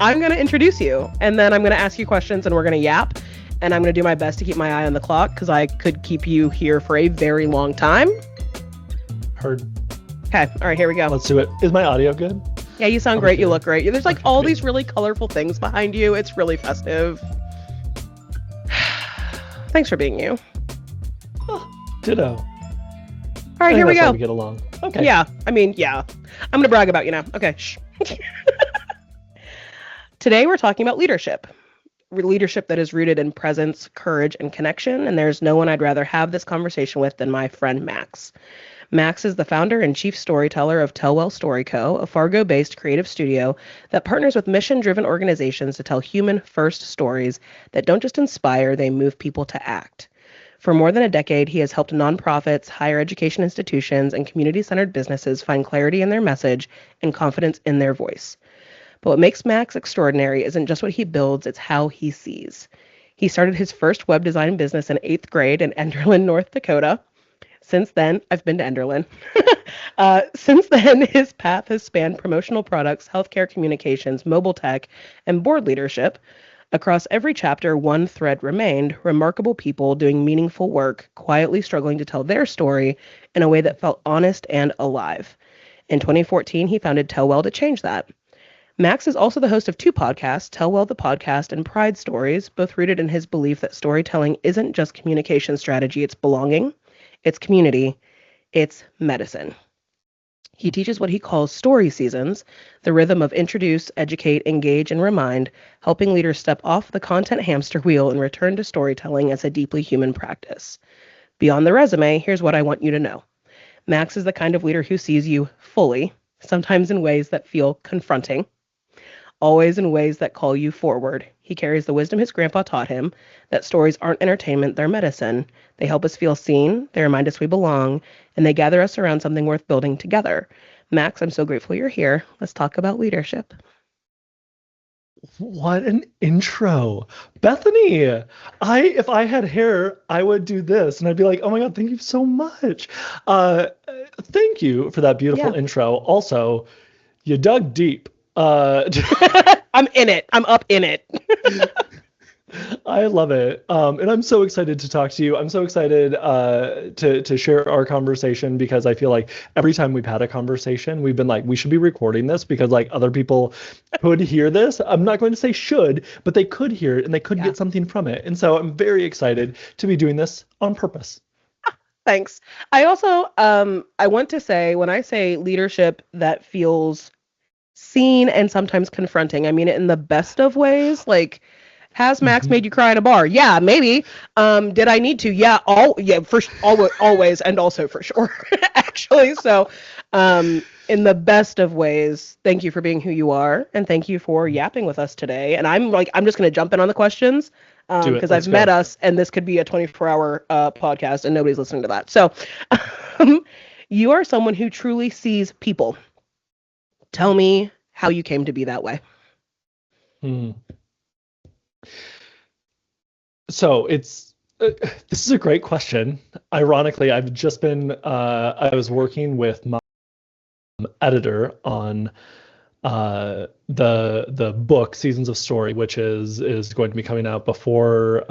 I'm going to introduce you, and then I'm going to ask you questions, and we're going to yap, and I'm going to do my best to keep my eye on the clock, because I could keep you here for a very long time. Heard. Okay, all right, here we go. Let's do it. Is my audio good? Yeah, you sound great. You look great. There's like all these really colorful things behind you. It's really festive. Thanks for being you. Oh, ditto. All right, here we go. We get along. Okay. Yeah, I mean, yeah. I'm going to brag about you now. Okay, shh. Today we're talking about leadership. Leadership that is rooted in presence, courage, and connection. And there's no one I'd rather have this conversation with than my friend Max. Max is the founder and chief storyteller of Tellwell Story Co., a Fargo-based creative studio that partners with mission-driven organizations to tell human-first stories that don't just inspire, they move people to act. For more than a decade, he has helped nonprofits, higher education institutions, and community-centered businesses find clarity in their message and confidence in their voice. But what makes Max extraordinary isn't just what he builds, it's how he sees. He started his first web design business in 8th grade in Enderlin, North Dakota. Since then, I've been to Enderlin. Since then, his path has spanned promotional products, healthcare communications, mobile tech, and board leadership. Across every chapter, one thread remained: remarkable people doing meaningful work, quietly struggling to tell their story in a way that felt honest and alive. In 2014, he founded Tellwell to change that. Max is also the host of 2 podcasts, Tellwell the Podcast and Pride Stories, both rooted in his belief that storytelling isn't just communication strategy, it's belonging. It's community, it's medicine. He teaches what he calls story seasons, the rhythm of introduce, educate, engage, and remind, helping leaders step off the content hamster wheel and return to storytelling as a deeply human practice. Beyond the resume, here's what I want you to know. Max is the kind of leader who sees you fully, sometimes in ways that feel confronting, always in ways that call you forward. He carries the wisdom his grandpa taught him, that stories aren't entertainment, they're medicine. They help us feel seen, they remind us we belong, and they gather us around something worth building together. Max, I'm so grateful you're here. Let's talk about leadership. What an intro. Bethany, if I had hair, I would do this, and I'd be like, oh my God, thank you so much. Thank you for that beautiful intro. Also, you dug deep. I'm in it. I'm up in it. I love it. And I'm so excited to talk to you. I'm so excited to share our conversation, because I feel like every time we've had a conversation, we've been like, we should be recording this because like other people could hear this. I'm not going to say should, but they could hear it and they could get something from it. And so I'm very excited to be doing this on purpose. Thanks. I also, I want to say, when I say leadership that feels seen and sometimes confronting, I mean it in the best of ways. Like, has Max made you cry at a bar? Yeah, maybe. Did I need to? Yeah, always, and also for sure, actually. So, in the best of ways, thank you for being who you are, and thank you for yapping with us today. And I'm just going to jump in on the questions, because I've met us, and this could be a 24-hour podcast, and nobody's listening to that. So, you are someone who truly sees people. Tell me how you came to be that way. So this is a great question. Ironically, I've just been, I was working with my editor on the book Seasons of Story, which is going to be coming out before,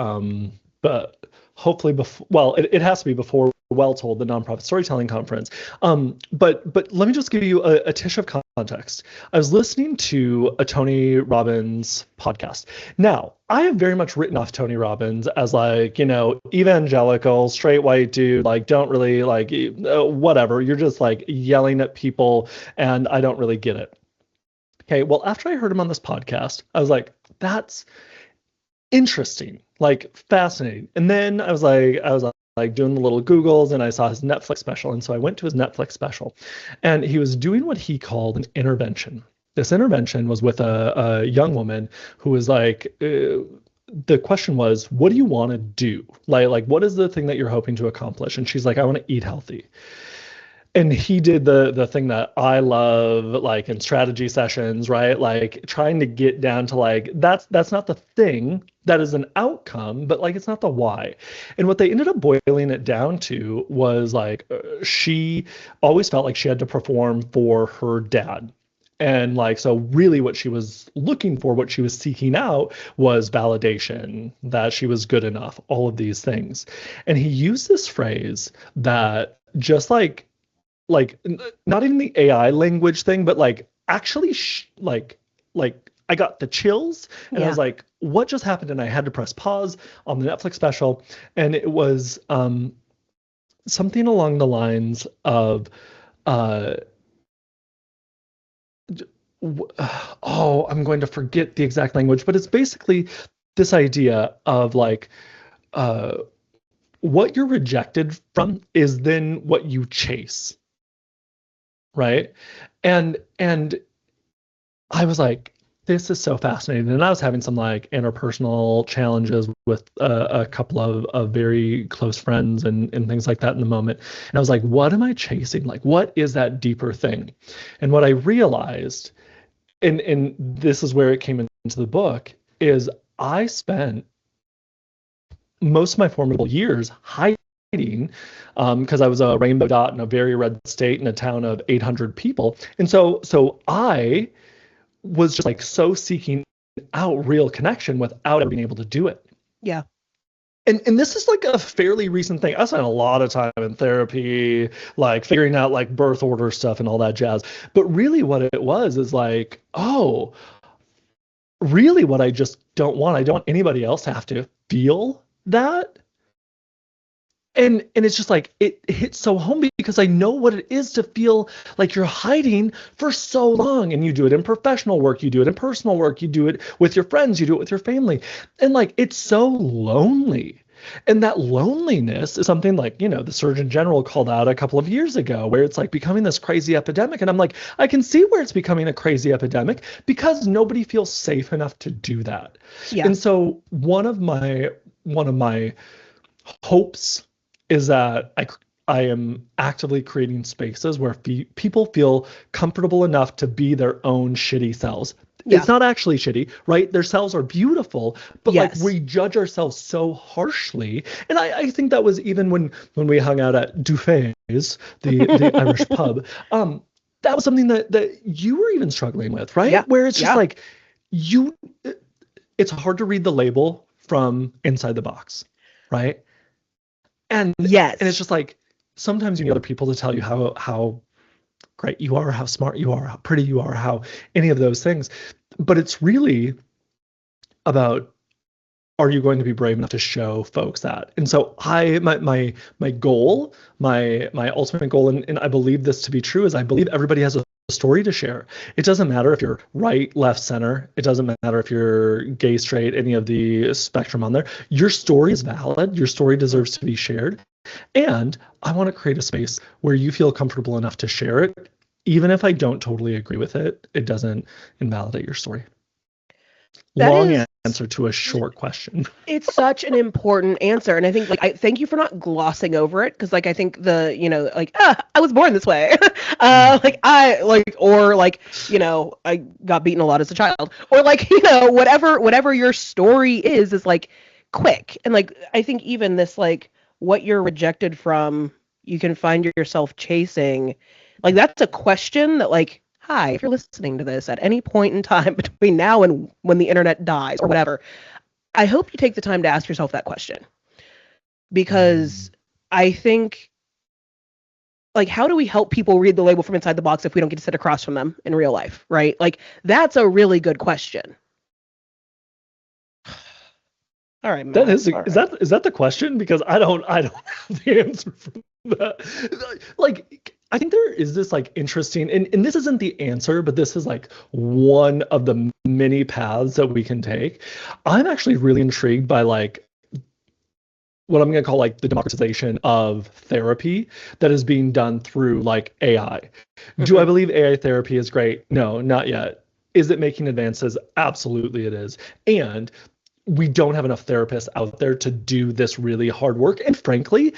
but hopefully before, well, it has to be before Well Told, the nonprofit storytelling conference. But let me just give you a tish of context. I was listening to a Tony Robbins podcast. Now, I have very much written off Tony Robbins as like, evangelical, straight white dude, like don't really like whatever. You're just like yelling at people and I don't really get it. Okay, well, after I heard him on this podcast, I was like, that's interesting, like fascinating. And then I was like doing the little Googles, and I saw his Netflix special. And so I went to his Netflix special, and he was doing what he called an intervention. This intervention was with a young woman who was like, the question was, what do you want to do? Like, what is the thing that you're hoping to accomplish? And she's like, I want to eat healthy. And he did the thing that I love, like in strategy sessions, right? Like trying to get down to like, that's not the thing, that is an outcome, but like, it's not the why. And what they ended up boiling it down to was like, she always felt like she had to perform for her dad. And like, so really what she was looking for, what she was seeking out was validation, that she was good enough, all of these things. And he used this phrase that just not even the AI language thing, but like actually like I got the chills and I was like, what just happened? And I had to press pause on the Netflix special. And it was something along the lines of, I'm going to forget the exact language, but it's basically this idea of like, what you're rejected from is then what you chase. Right. And I was like, this is so fascinating. And I was having some like interpersonal challenges with a couple of very close friends and things like that in the moment. And I was like, what am I chasing? Like, what is that deeper thing? And what I realized, and this is where it came into the book, is I spent most of my formidable years hiding because I was a rainbow dot in a very red state in a town of 800 people. And so I was just like so seeking out real connection without ever being able to do it. Yeah. And this is like a fairly recent thing. I spent a lot of time in therapy, like figuring out like birth order stuff and all that jazz. But really what it was is like, oh, really what I just don't want. I don't want anybody else to have to feel that. And it's just like, it hits so home because I know what it is to feel like you're hiding for so long. And you do it in professional work, you do it in personal work, you do it with your friends, you do it with your family. And like, it's so lonely. And that loneliness is something like, you know, the Surgeon General called out a couple of years ago, where it's like becoming this crazy epidemic. And I'm like, I can see where it's becoming a crazy epidemic because nobody feels safe enough to do that. Yeah. And so one of my hopes is that I am actively creating spaces where people feel comfortable enough to be their own shitty selves. Yeah. It's not actually shitty, right? Their selves are beautiful, but like we judge ourselves so harshly. And I think that was even when we hung out at Dufay's, the Irish pub. That was something that you were even struggling with, right? Yeah. Where it's just like it's hard to read the label from inside the box, right? And it's just like sometimes you need other people to tell you how great you are, how smart you are, how pretty you are, how any of those things. But it's really about, are you going to be brave enough to show folks that? And so my goal, my ultimate goal, and I believe this to be true, is I believe everybody has a story to share. It doesn't matter if you're right, left, center. It doesn't matter if you're gay, straight, any of the spectrum on there. Your story is valid. Your story deserves to be shared. And I want to create a space where you feel comfortable enough to share it. Even if I don't totally agree with it, it doesn't invalidate your story. Long answer to a short question. It's such an important answer. And I think, like, I thank you for not glossing over it. Cause like, I think I was born this way. I got beaten a lot as a child, or like, whatever your story is like quick. And like, I think even this, like, what you're rejected from, you can find yourself chasing, like, that's a question that, like, hi, if you're listening to this at any point in time between now and when the internet dies or whatever, I hope you take the time to ask yourself that question. Because I think, like, how do we help people read the label from inside the box if we don't get to sit across from them in real life, right? Like, that's a really good question. All right, Matt. Is that the question? Because I don't have the answer for that. Like, I think there is this like interesting, and this isn't the answer, but this is like one of the many paths that we can take. I'm actually really intrigued by like what I'm going to call like the democratization of therapy that is being done through like AI. Mm-hmm. Do I believe AI therapy is great? No, not yet. Is it making advances? Absolutely it is. And we don't have enough therapists out there to do this really hard work. And frankly,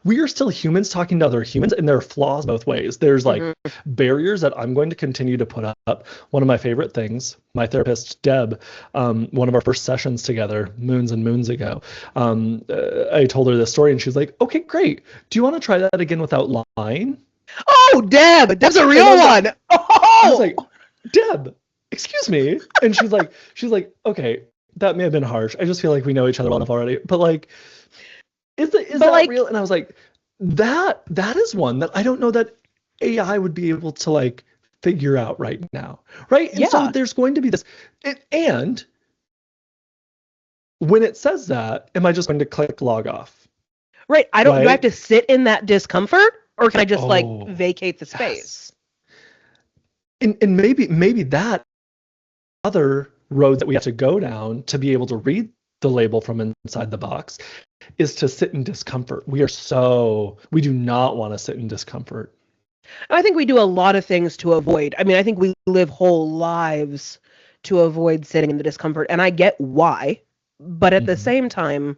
we are still humans talking to other humans, and there are flaws both ways. There's like barriers that I'm going to continue to put up. One of my favorite things, my therapist, Deb, one of our first sessions together, moons and moons ago, I told her this story and she's like, okay, great. Do you want to try that again without lying? Oh, Deb's a real one. I was like, Deb, excuse me. And she's like, okay, that may have been harsh. I just feel like we know each other well enough already. But like, is that like, real? And I was like, that is one that I don't know that AI would be able to like figure out right now. Right. And so there's going to be this, and when it says that, am I just going to click log off? Right. Do I have to sit in that discomfort, or can I just like vacate the space? Yes. And maybe that other road that we have to go down to be able to read the label from inside the box is to sit in discomfort. We do not want to sit in discomfort. I think we do a lot of things to avoid. I mean, I think we live whole lives to avoid sitting in the discomfort, and I get why. But at the same time,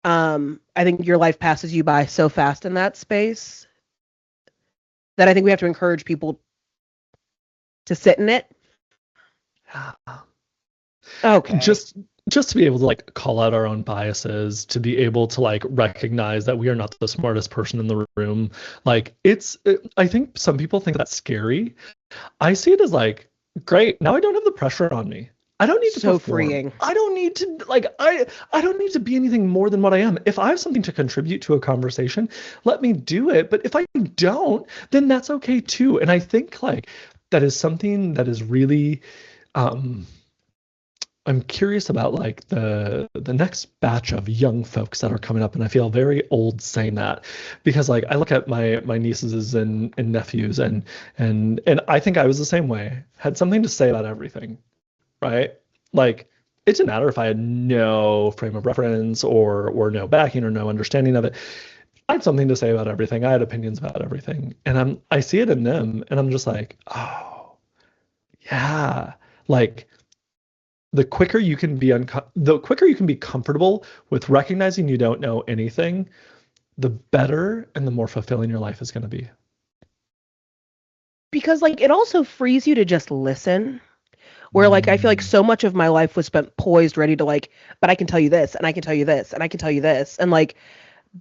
I think your life passes you by so fast in that space that I think we have to encourage people to sit in it. Okay. Just to be able to like call out our own biases, to be able to like recognize that we are not the smartest person in the room. Like I think some people think that's scary. I see it as like, great, now I don't have the pressure on me. I don't need to perform. Freeing. I don't need to like I don't need to be anything more than what I am. If I have something to contribute to a conversation, let me do it. But if I don't, then that's okay too. And I think like that is something that is really I'm curious about like the next batch of young folks that are coming up, and I feel very old saying that because like I look at my nieces and nephews and I think I was the same way. Had something to say about everything, right? Like it didn't matter if I had no frame of reference or no backing or no understanding of it. I had something to say about everything. I had opinions about everything, and I see it in them, and I'm just like, oh, yeah, like. The quicker you can be comfortable with recognizing you don't know anything, the better and the more fulfilling your life is going to be. Because like it also frees you to just listen. Where like I feel like so much of my life was spent poised, ready to like, but I can tell you this, and I can tell you this, and I can tell you this, and like,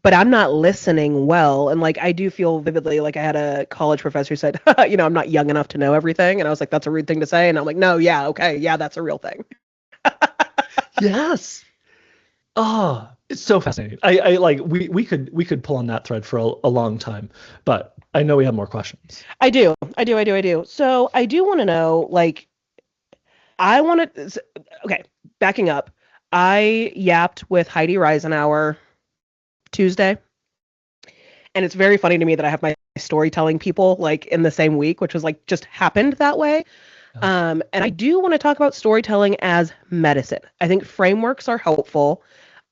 but I'm not listening well. And like I do feel vividly like I had a college professor who said, I'm not young enough to know everything, and I was like, that's a rude thing to say, and I'm like, no, yeah, okay, yeah, that's a real thing. Yes. Oh, it's so fascinating. I like we could pull on that thread for a long time, but I know we have more questions. I do. So I do want to know, like, okay, backing up. I yapped with Heidi Reisenauer Tuesday, and it's very funny to me that I have my storytelling people like in the same week, which was like just happened that way. And I do want to talk about storytelling as medicine. I think frameworks are helpful.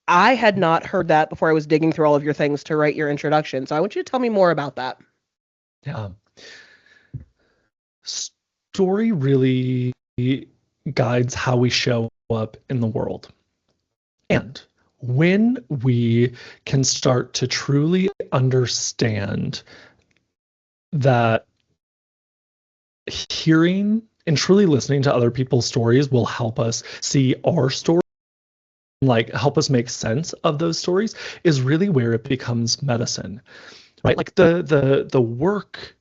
I had not heard that before I was digging through all of your things to write your introduction. So I want you to tell me more about that. Yeah. Story really guides how we show up in the world. And when we can start to truly understand that hearing and truly listening to other people's stories will help us see our story, like help us make sense of those stories, is really where it becomes medicine, right? Like the work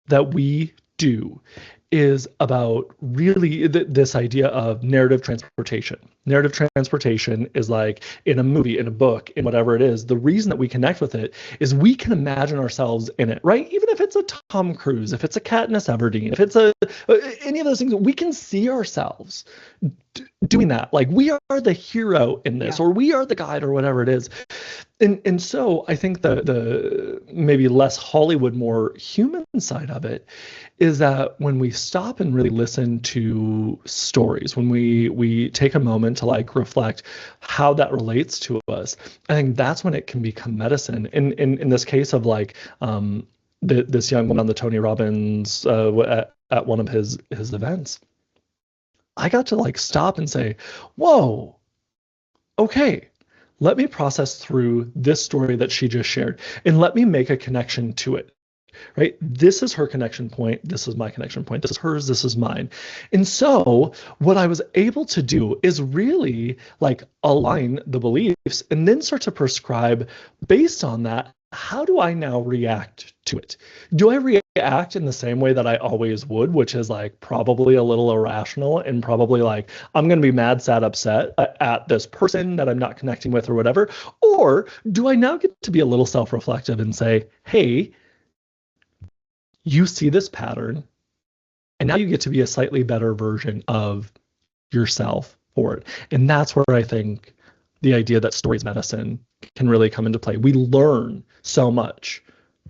that we do is about really this idea of narrative transportation. Narrative transportation is like in a movie, in a book, in whatever it is. The reason that we connect with it is we can imagine ourselves in it, right? Even if it's a Tom Cruise, if it's a Katniss Everdeen, if it's any of those things, we can see ourselves doing that. Like we are the hero in this, or we are the guide, or whatever it is. And so I think the maybe less Hollywood, more human side of it is that when we stop and really listen to stories, when we take a moment to like reflect how that relates to us, I think that's when it can become medicine. In this case of like this young woman on the Tony Robbins at one of his events, I got to like stop and say, whoa, okay, let me process through this story that she just shared and let me make a connection to it, right? This is her connection point. This is my connection point. This is hers. This is mine. And so what I was able to do is really like align the beliefs and then start to prescribe based on that how do I now react to it? Do I react in the same way that I always would, which is like probably a little irrational and probably like, I'm going to be mad, sad, upset at this person that I'm not connecting with or whatever? Or do I now get to be a little self-reflective and say, hey, you see this pattern, and now you get to be a slightly better version of yourself for it. And that's where I think the idea that stories medicine can really come into play. We learn so much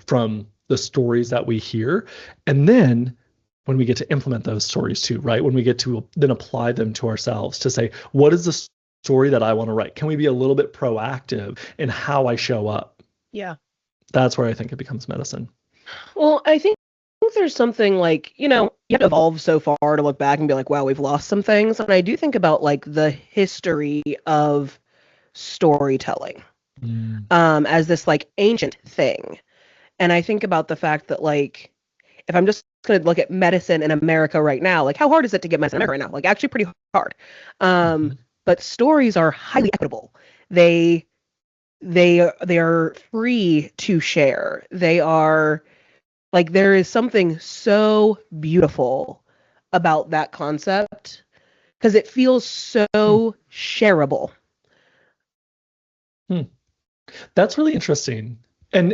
from the stories that we hear. And then when we get to implement those stories too, right? When we get to then apply them to ourselves to say, what is the story that I want to write? Can we be a little bit proactive in how I show up? Yeah. That's where I think it becomes medicine. Well, I think there's something like, you have to evolve so far to look back and be like, wow, we've lost some things. And I do think about like the history of storytelling as this like ancient thing. And I think about the fact that like, if I'm just going to look at medicine in America right now, like how hard is it to get medicine in America right now? Like actually pretty hard. But stories are highly equitable. They are free to share. They are like, there is something so beautiful about that concept because it feels so shareable. That's really interesting. And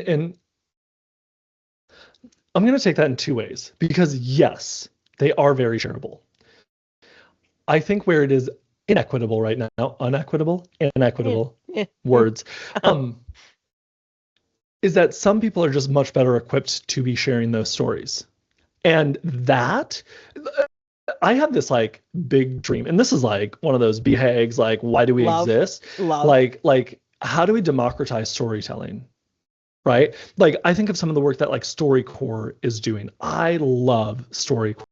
I'm going to take that in two ways because yes, they are very shareable. I think where it is inequitable right now, inequitable words, is that some people are just much better equipped to be sharing those stories. And that, I have this like big dream, and this is like one of those BHAGs, like, why do we exist? Like, how do we democratize storytelling? Right? Like, I think of some of the work that like StoryCorps is doing. I love StoryCorps.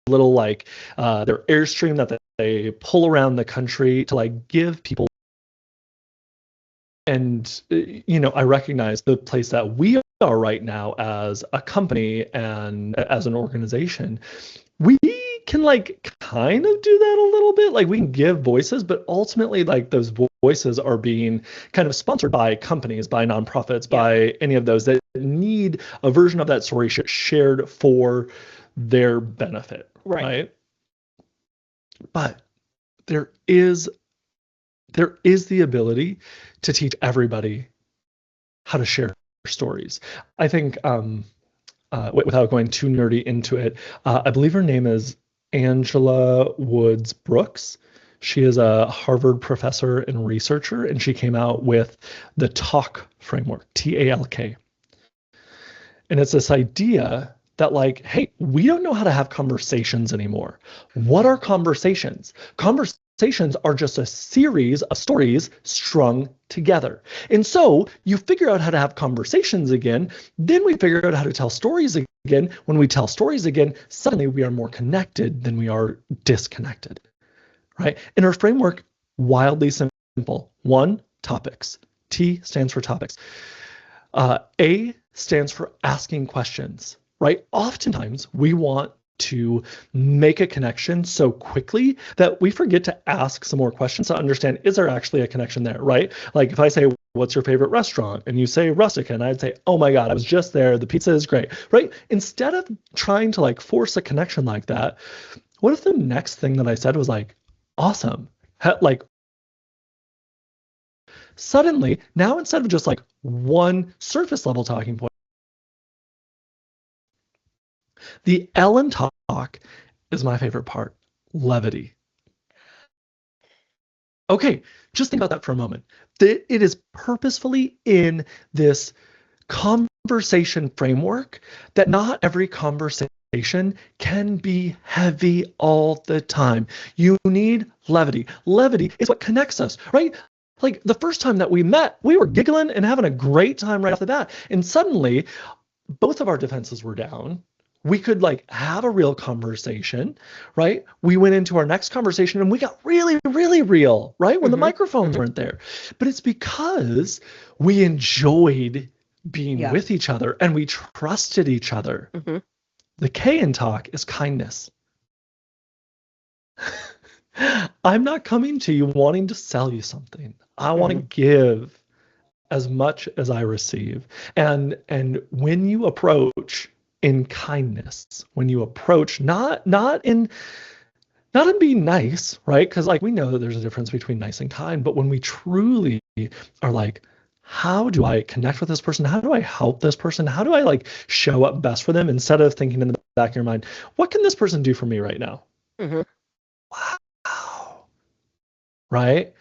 Little like their Airstream that they pull around the country to like give people. And, I recognize the place that we are right now as a company and as an organization. We can like kind of do that a little bit. Like we can give voices, but ultimately like those voices are being kind of sponsored by companies, by nonprofits, by any of those that need a version of that story shared for their benefit. Right. But there is the ability to teach everybody how to share stories. I think, without going too nerdy into it, I believe her name is Angela Woods Brooks. She is a Harvard professor and researcher, and she came out with the TALK framework, TALK. And it's this idea that like, hey, we don't know how to have conversations anymore. What are conversations? Conversations are just a series of stories strung together. And so you figure out how to have conversations again. Then we figure out how to tell stories again. When we tell stories again, suddenly we are more connected than we are disconnected, right? And our framework, wildly simple. 1, topics. T stands for topics. A stands for asking questions, right? Oftentimes we want to make a connection so quickly that we forget to ask some more questions to understand, is there actually a connection there, right? Like if I say, what's your favorite restaurant? And you say Rustica, and I'd say, oh my God, I was just there. The pizza is great, right? Instead of trying to like force a connection like that, what if the next thing that I said was like, awesome? Like, suddenly, now instead of just like one surface level talking point, the Ellen talk is my favorite part. Levity. Okay, just think about that for a moment. It is purposefully in this conversation framework that not every conversation can be heavy all the time. You need levity. Levity is what connects us, right? Like the first time that we met, we were giggling and having a great time right off the bat. And suddenly, both of our defenses were down. We could like have a real conversation, right? We went into our next conversation and we got really, really real, right? When the microphones weren't there. But it's because we enjoyed being with each other and we trusted each other. The K in talk is kindness. I'm not coming to you wanting to sell you something. I want to give as much as I receive. And when you approach in kindness, when you approach not in being nice, right? Because like we know that there's a difference between nice and kind, but when we truly are like, how do I connect with this person? How do I help this person? How do I like show up best for them, instead of thinking in the back of your mind, what can this person do for me right now? Mm-hmm. Wow. Right?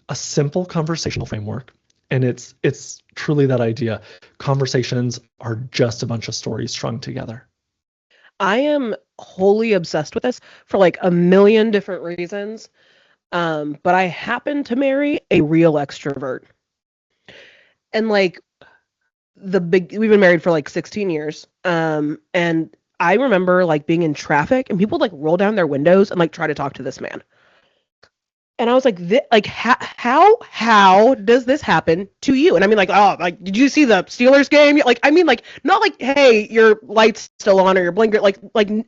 A simple conversational framework. And it's truly that idea. Conversations are just a bunch of stories strung together. I am wholly obsessed with this for like a million different reasons. But I happen to marry a real extrovert. And like we've been married for like 16 years. And I remember like being in traffic and people would like roll down their windows and like try to talk to this man. And I was like, how does this happen to you? And I mean, like, oh, like, did you see the Steelers game? Like, I mean, like, not like, hey, your light's still on or your blinker, like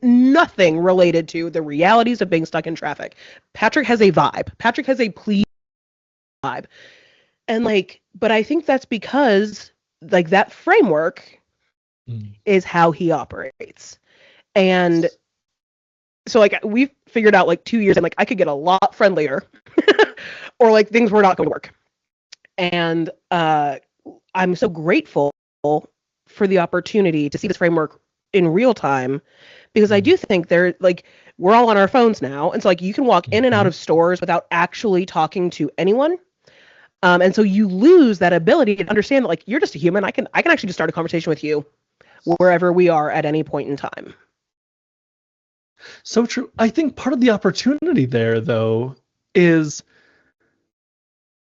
nothing related to the realities of being stuck in traffic. Patrick has a vibe. Patrick has a please vibe. And like, but I think that's because like that framework is how he operates. And so like we've figured out like 2 years and like I could get a lot friendlier or like things were not going to work. And I'm so grateful for the opportunity to see this framework in real time, because I do think they're like, we're all on our phones now. And so like you can walk in and out of stores without actually talking to anyone. And so you lose that ability to understand that like you're just a human. I can actually just start a conversation with you wherever we are at any point in time. So true. I think part of the opportunity there, though, is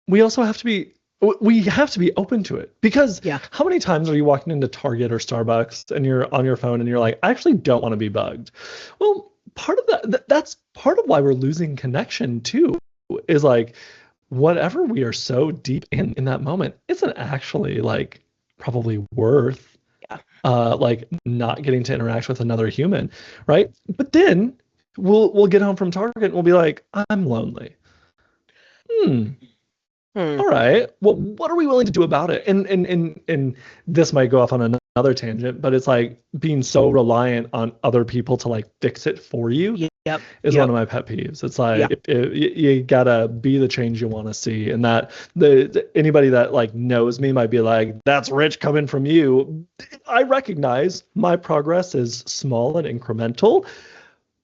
we have to be open to it, because how many times are you walking into Target or Starbucks and you're on your phone and you're like, I actually don't want to be bugged? Well, part of that's part of why we're losing connection too, is like whatever we are so deep in that moment isn't actually like probably worth like not getting to interact with another human, right? But then we'll get home from Target and we'll be like, I'm lonely. All right. Well, what are we willing to do about it? And this might go off on another tangent, but it's like being so reliant on other people to like fix it for you is one of my pet peeves. It's like you gotta be the change you want to see, and that anybody that like knows me might be like, "That's rich coming from you." I recognize my progress is small and incremental,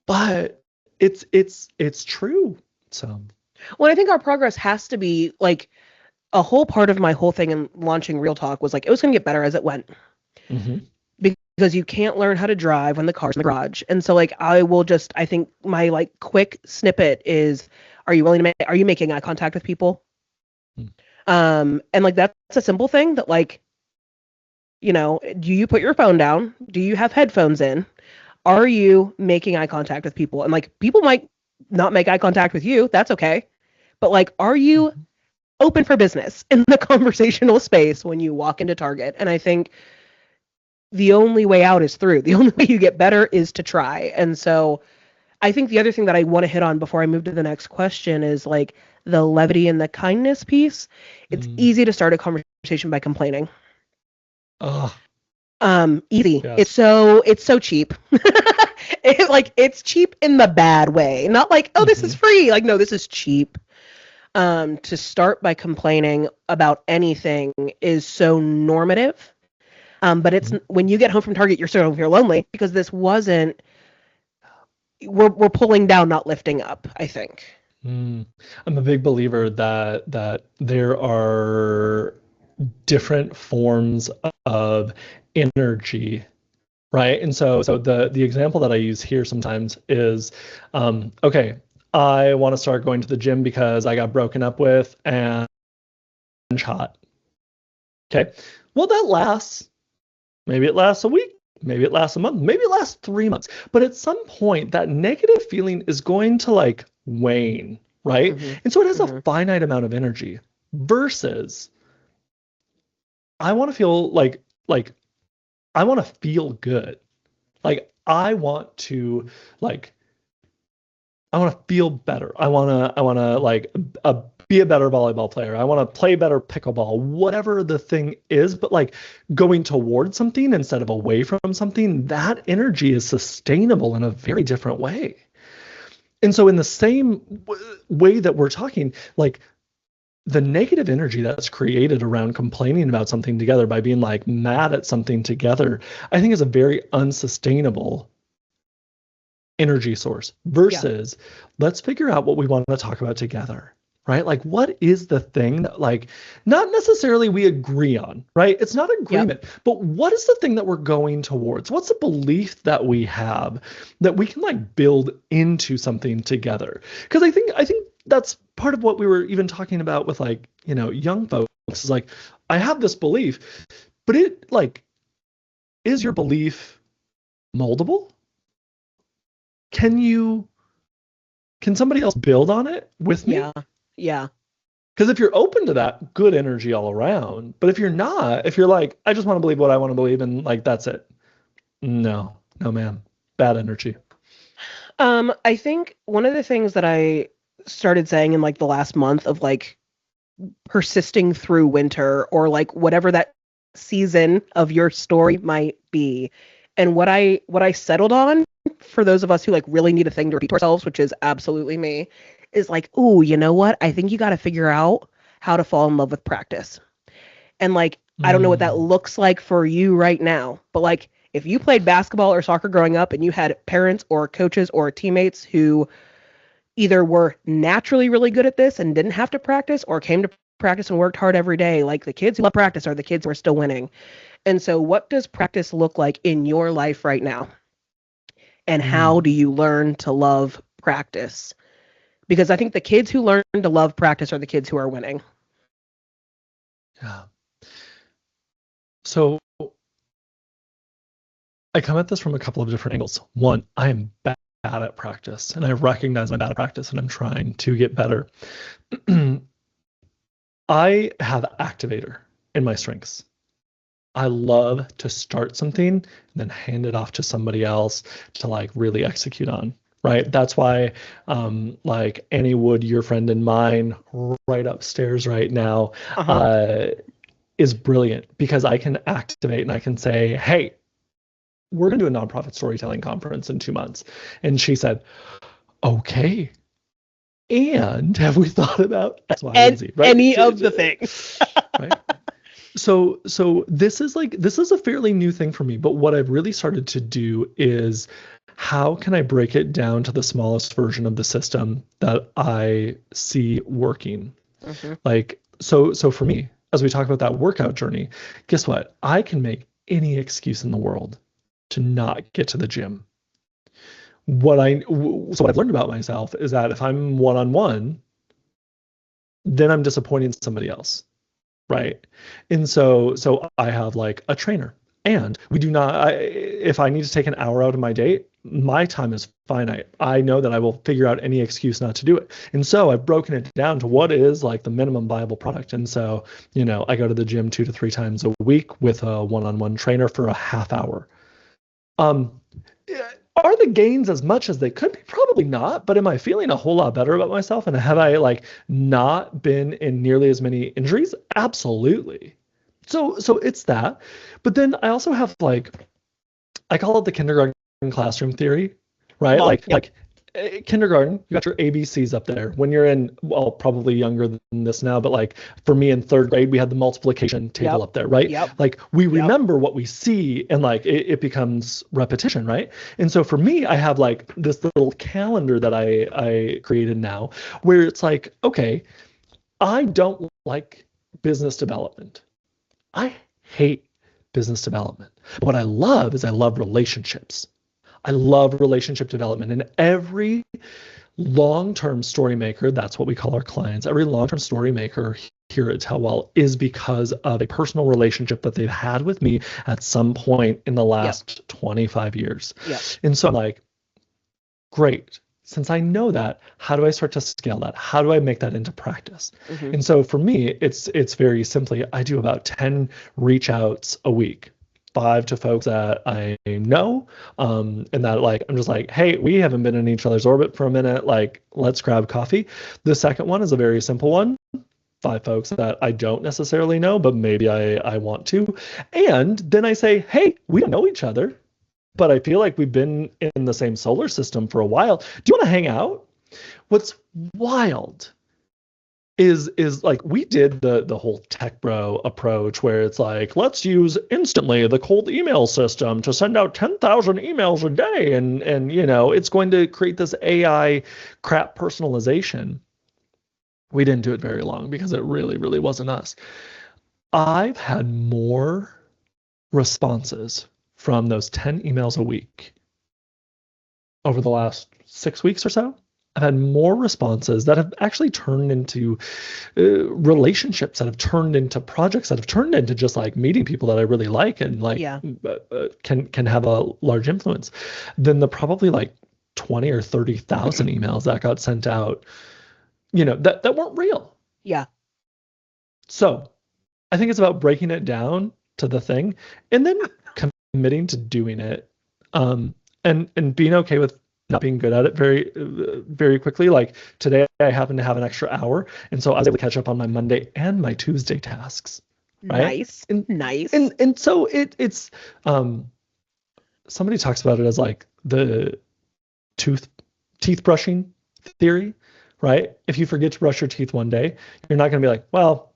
but it's true. So. Well, I think our progress has to be like a whole part of my whole thing in launching Real Talk was like it was going to get better as it went. Because you can't learn how to drive when the car's in the garage. And so like I think my like quick snippet is, are you making eye contact with people? And like that's a simple thing that like, you know, do you put your phone down? Do you have headphones in? Are you making eye contact with people? And like people might not make eye contact with you. That's okay. But like, are you open for business in the conversational space when you walk into Target? And I think the only way out is through. The only way you get better is to try. And so I think the other thing that I want to hit on before I move to the next question is like the levity and the kindness piece. It's easy to start a conversation by complaining. Easy. Yes. It's so cheap. It's cheap in the bad way. Not like, oh, this is free. Like, no, this is cheap. To start by complaining about anything is so normative. But it's when you get home from Target, you're starting to feel lonely because this wasn't. We're pulling down, not lifting up, I think. I'm a big believer that there are different forms of energy, right? And so the example that I use here sometimes is, okay, I want to start going to the gym because I got broken up with and hot. Okay, well that lasts. Maybe it lasts a week. Maybe it lasts a month. Maybe it lasts 3 months. But at some point, that negative feeling is going to like wane, right? And so it has a finite amount of energy versus I want to feel like I want to feel good. Like I want to feel better. I want to like be a better volleyball player. I want to play better pickleball, whatever the thing is, but like going towards something instead of away from something, that energy is sustainable in a very different way. And so in the same way that we're talking, like the negative energy that's created around complaining about something together by being like mad at something together, I think is a very unsustainable energy source versus let's figure out what we want to talk about together, right? Like what is the thing that like not necessarily we agree on, right? It's not agreement, but what is the thing that we're going towards? What's the belief that we have that we can like build into something together? Because I think that's part of what we were even talking about with like, you know, young folks is like, I have this belief, but it like, is your belief moldable? Can somebody else build on it with me? Yeah. Because if you're open to that, good energy all around. But if you're not, if you're like, I just want to believe what I want to believe and like, that's it. No, ma'am. Bad energy. I think one of the things that I started saying in like the last month of like persisting through winter or like whatever that season of your story might be, and what I settled on for those of us who like really need a thing to repeat to ourselves, which is absolutely me, is like, ooh, you know what? I think you got to figure out how to fall in love with practice. And like, I don't know what that looks like for you right now, but like if you played basketball or soccer growing up and you had parents or coaches or teammates who either were naturally really good at this and didn't have to practice or came to practice and worked hard every day, like the kids who love practice are the kids who are still winning. And so what does practice look like in your life right now? And how do you learn to love practice? Because I think the kids who learn to love practice are the kids who are winning. Yeah. So I come at this from a couple of different angles. One, I am bad at practice, and I recognize I'm bad at practice, and I'm trying to get better. I have activator in my strengths. I love to start something and then hand it off to somebody else to like really execute on. Right. That's why like Annie Wood, your friend and mine, right upstairs right now, is brilliant because I can activate and I can say, hey, we're going to do a nonprofit storytelling conference in 2 months. And she said, okay. And have we thought about X, Y, and Z, right? Any of the things. Right. So this is a fairly new thing for me, but what I've really started to do is how can I break it down to the smallest version of the system that I see working? Like, so for me, as we talk about that workout journey, guess what? I can make any excuse in the world to not get to the gym. What I've learned about myself is that if I'm one-on-one, then I'm disappointing somebody else. Right. And so I have like a trainer, and we do not, if I need to take an hour out of my day, my time is finite. I know that I will figure out any excuse not to do it. And so I've broken it down to what is like the minimum viable product. And so, you know, I go to the gym 2 to 3 times a week with a one-on-one trainer for a half hour. Are the gains as much as they could be? Probably not, but am I feeling a whole lot better about myself? And have I like not been in nearly as many injuries? Absolutely. So it's that. But then I also have like, I call it the kindergarten classroom theory, right? Like kindergarten, you got your ABCs up there. When you're in, well, probably younger than this now, but like for me in 3rd grade, we had the multiplication table up there, right? Like we remember what we see, and like it becomes repetition, right? And so for me, I have like this little calendar that I created now where it's like, okay, I don't like business development. I hate business development. But what I love is I love relationships. I love relationship development, and every long-term story maker, that's what we call our clients, every long-term story maker here at Tellwell is because of a personal relationship that they've had with me at some point in the last 25 years. And so I'm like, great. Since I know that, how do I start to scale that? How do I make that into practice? And so for me, it's very simply, I do about 10 reach outs a week. 5 to folks that I know, and that like I'm just like, hey, we haven't been in each other's orbit for a minute, like let's grab coffee. The second one is a very simple one. 5 folks that I don't necessarily know, but maybe I want to. And then I say, hey, we don't know each other, but I feel like we've been in the same solar system for a while. Do you want to hang out? What's wild is like we did the whole tech bro approach where it's like, let's use instantly the cold email system to send out 10,000 emails a day, and it's going to create this AI crap personalization. We didn't do it very long because it really, really wasn't us. I've had more responses from those 10 emails a week over the last 6 weeks or so. I've had more responses that have actually turned into relationships, that have turned into projects, that have turned into just like meeting people that I really like and like can have a large influence than the probably like 20 or 30,000 emails that got sent out, that weren't real. Yeah. So I think it's about breaking it down to the thing and then committing to doing it, and being okay with not being good at it very, very quickly. Like today, I happen to have an extra hour, and so I was able to catch up on my Monday and my Tuesday tasks. Right? Nice. And so it's somebody talks about it as like the teeth brushing theory, right? If you forget to brush your teeth one day, you're not going to be like, well,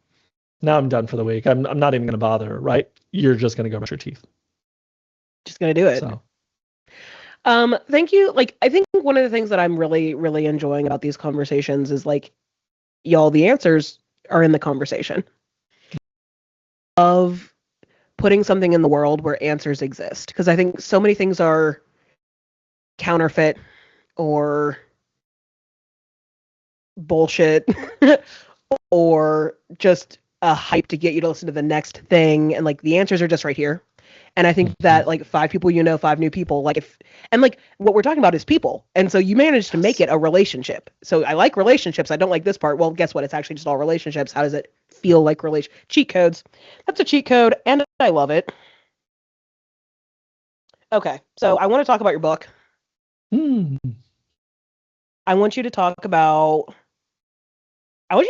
now I'm done for the week. I'm not even going to bother, right? You're just going to go brush your teeth. Just going to do it. So. Thank you. Like, I think one of the things that I'm really, really enjoying about these conversations is like, y'all, the answers are in the conversation. Of putting something in the world where answers exist. Because I think so many things are counterfeit or bullshit or just a hype to get you to listen to the next thing. And like, the answers are just right here. And I think that like 5 people, 5 new people, like what we're talking about is people. And so you managed to make it a relationship. So I like relationships. I don't like this part. Well, guess what? It's actually just all relationships. How does it feel like cheat codes? That's a cheat code and I love it. Okay. So I want to talk about your book. I want you to talk about your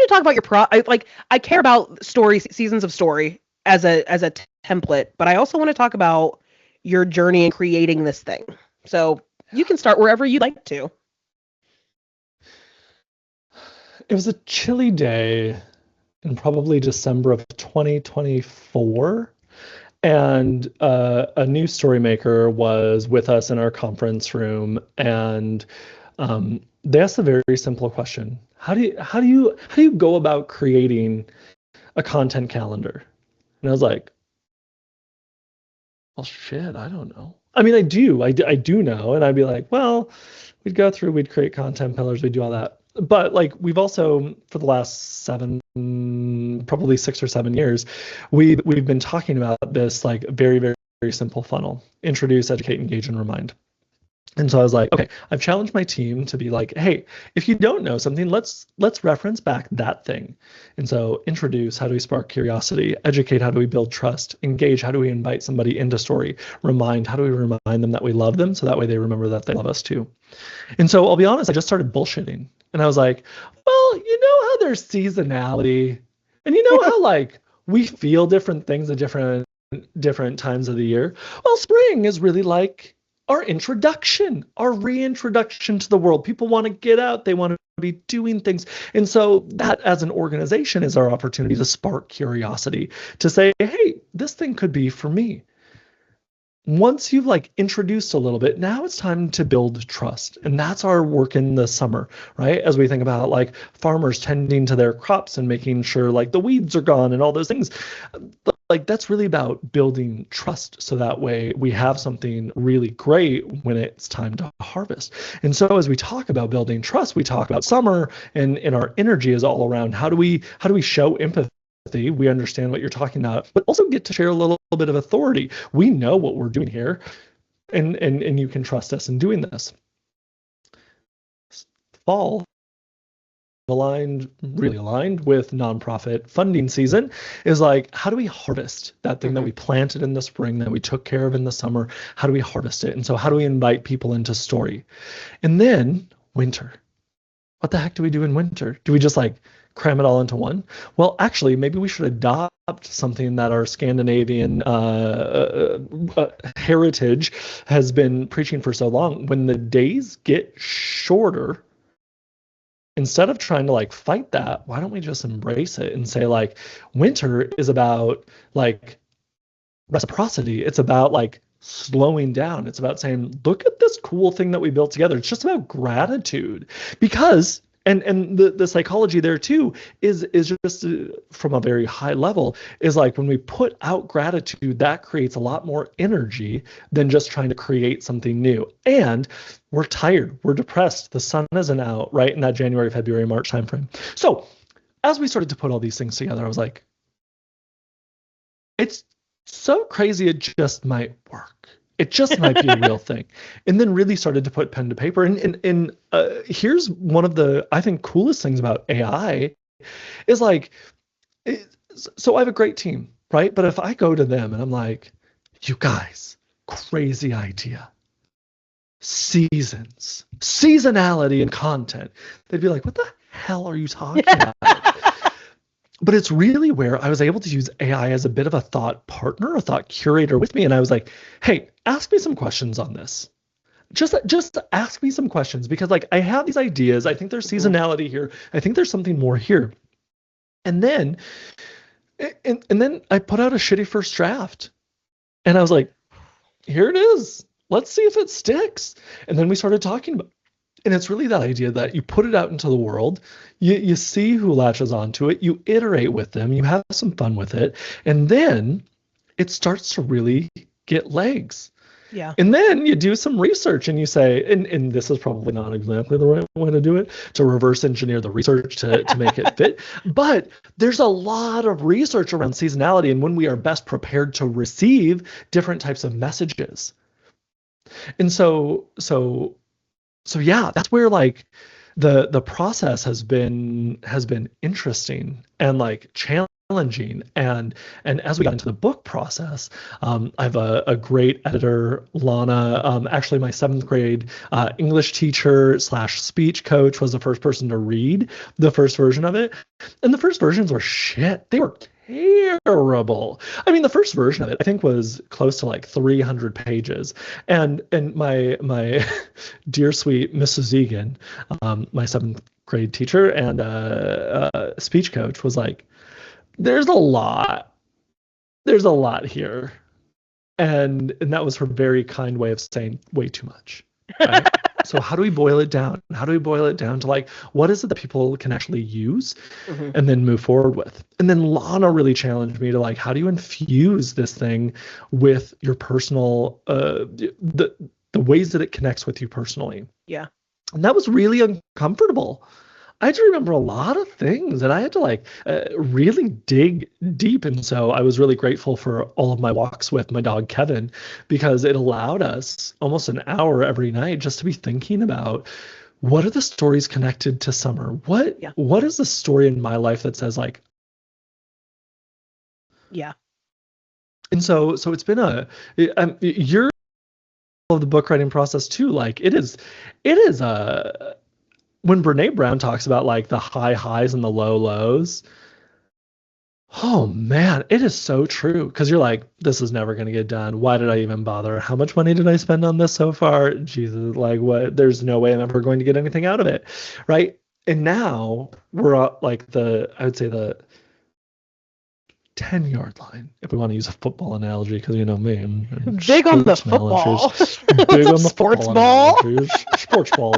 I care about seasons of story as a template, but I also want to talk about your journey in creating this thing. So you can start wherever you'd like to. It was a chilly day in probably December of 2024. And a new story maker was with us in our conference room, and they asked a very simple question: How do you go about creating a content calendar? And I was like, well, shit, I don't know. I mean, I do know, and I'd be like, well, we'd create content pillars, we'd do all that. But like we've also for the last 7, probably 6 or 7 years, we've been talking about this like very, very, very simple funnel: introduce, educate, engage, and remind. And so I was like, okay, I've challenged my team to be like, hey, if you don't know something, let's reference back that thing. And so introduce, how do we spark curiosity? Educate, how do we build trust? Engage, how do we invite somebody into story? Remind, how do we remind them that we love them so that way they remember that they love us too? And so I'll be honest, I just started bullshitting. And I was like, well, you know how there's seasonality, and you know how like we feel different things at different times of the year? Well, spring is really like our introduction, our reintroduction to the world. People want to get out. They want to be doing things. And so that as an organization is our opportunity to spark curiosity, to say, hey, this thing could be for me. Once you've like introduced a little bit, now it's time to build trust. And that's our work in the summer, right? As we think about like farmers tending to their crops and making sure like the weeds are gone and all those things. Like that's really about building trust, so that way we have something really great when it's time to harvest. And so as we talk about building trust, we talk about summer, and our energy is all around how do we show empathy. We understand what you're talking about, but also get to share a little bit of authority. We know what we're doing here, and you can trust us in doing this. Fall really aligned with nonprofit funding season, is like, how do we harvest that thing that we planted in the spring, that we took care of in the summer? How do we harvest it? And so how do we invite people into story? And then winter. What the heck do we do in winter? Do we just like cram it all into one? Well, actually, maybe we should adopt something that our Scandinavian heritage has been preaching for so long. When the days get shorter, instead of trying to like fight that, why don't we just embrace it and say like, winter is about like reciprocity. It's about like slowing down. It's about saying, look at this cool thing that we built together. It's just about gratitude. Because and the psychology there too is just from a very high level, is like when we put out gratitude, that creates a lot more energy than just trying to create something new. And we're tired, we're depressed, the sun isn't out, right, in that January, February, March timeframe. So as we started to put all these things together, I was like, it's so crazy, it just might work. It just might be a real thing. And then really started to put pen to paper. And here's one of the, I think, coolest things about AI is like, so I have a great team, right? But if I go to them and I'm like, you guys, crazy idea, seasonality and content, they'd be like, what the hell are you talking about? But it's really where I was able to use AI as a bit of a thought partner, a thought curator with me. And I was like, hey, ask me some questions on this. Just ask me some questions, because like I have these ideas. I think there's seasonality here. I think there's something more here. And then I put out a shitty first draft. And I was like, here it is. Let's see if it sticks. And then we started talking about. And it's really that idea that you put it out into the world, you see who latches onto it, you iterate with them, you have some fun with it, and then it starts to really get legs. Yeah. And then you do some research and you say, and this is probably not exactly the right way to do it, to reverse engineer the research to make it fit. But there's a lot of research around seasonality and when we are best prepared to receive different types of messages. And so yeah, that's where like the process has been interesting and like challenging. And as we got into the book process, I have a great editor, Lana, actually my 7th grade English teacher / speech coach, was the first person to read the first version of it. And the first versions were shit. They were terrible. I mean, the first version of it, I think, was close to like 300 pages. And my dear sweet Mrs. Egan, my 7th grade teacher and speech coach, was like, there's a lot here. And that was her very kind way of saying way too much. Right? So how do we boil it down? How do we boil it down to like, what is it that people can actually use and then move forward with? And then Lana really challenged me to like, how do you infuse this thing with your personal, the ways that it connects with you personally? Yeah. And that was really uncomfortable. I had to remember a lot of things and I had to like really dig deep. And so I was really grateful for all of my walks with my dog, Kevin, because it allowed us almost an hour every night just to be thinking about what are the stories connected to summer? What is the story in my life that says like, yeah. And so it's been you're of the book writing process too. Like it is when Brene Brown talks about like the high highs and the low lows, oh man, it is so true. Because you're like, this is never going to get done. Why did I even bother? How much money did I spend on this so far? Jesus, like what? There's no way I'm ever going to get anything out of it, right? And now we're at like I would say the 10-yard line, if we want to use a football analogy, because you know me, I'm big on the football, big on the sports ball, sports ball.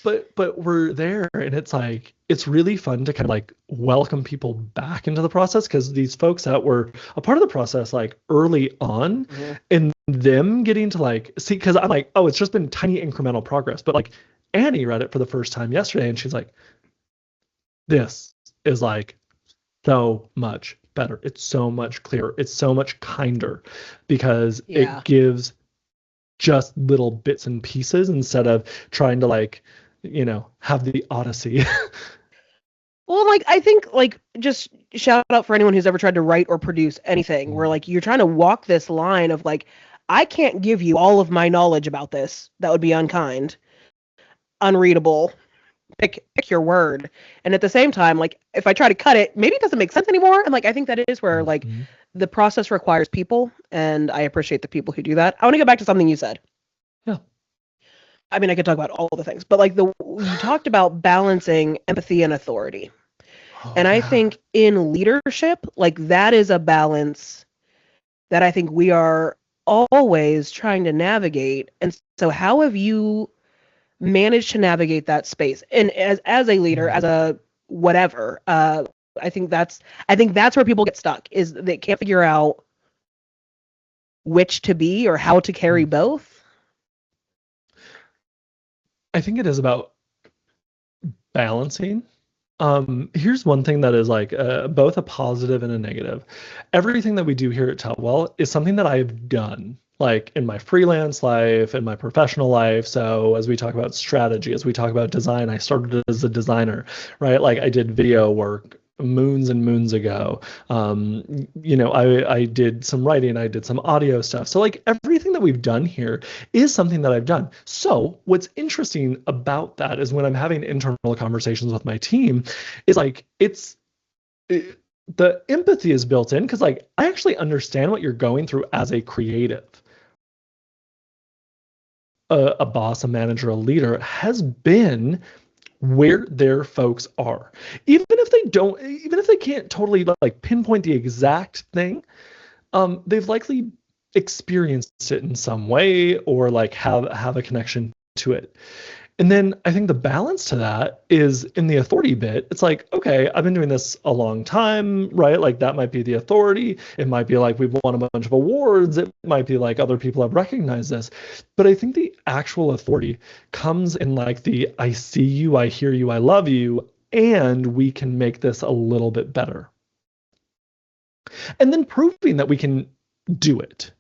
But we're there, and it's like it's really fun to kind of like welcome people back into the process, because these folks that were a part of the process like early on, and them getting to like see, because I'm like, oh, it's just been tiny incremental progress, but like Annie read it for the first time yesterday, and she's like, this is like so much better. It's so much clearer. It's so much kinder, because it gives just little bits and pieces instead of trying to like have the odyssey. Well, like, I think, like, just shout out for anyone who's ever tried to write or produce anything where, like, you're trying to walk this line of, like, I can't give you all of my knowledge about this. That would be unkind, unreadable. Pick your word. And at the same time, like, if I try to cut it, maybe it doesn't make sense anymore. And, like, I think that is where, like, the process requires people, and I appreciate the people who do that. I want to go back to something you said. Yeah. I mean, I could talk about all the things, but, like, you talked about balancing empathy and authority. And I think in leadership, like, that is a balance that I think we are always trying to navigate. And so how have you managed to navigate that space? And as a leader, as a whatever, I think that's where people get stuck, is they can't figure out which to be or how to carry both. I think it is about balancing. Here's one thing that is like both a positive and a negative. Everything that we do here at Tellwell is something that I've done, like in my freelance life and my professional life. So as we talk about strategy, as we talk about design, I started as a designer, right? Like I did video work moons and moons ago. I did some writing, I did some audio stuff. So like everything that we've done here is something that I've done. So what's interesting about that is when I'm having internal conversations with my team, is like the empathy is built in because like I actually understand what you're going through as a creative. A boss, a manager, a leader has been where their folks are. Even if they can't totally like pinpoint the exact thing, they've likely experienced it in some way or like have a connection to it. And then I think the balance to that is in the authority bit. It's like, okay, I've been doing this a long time, right? Like that might be the authority. It might be like we've won a bunch of awards. It might be like other people have recognized this. But I think the actual authority comes in like the I see you, I hear you, I love you, and we can make this a little bit better. And then proving that we can do it.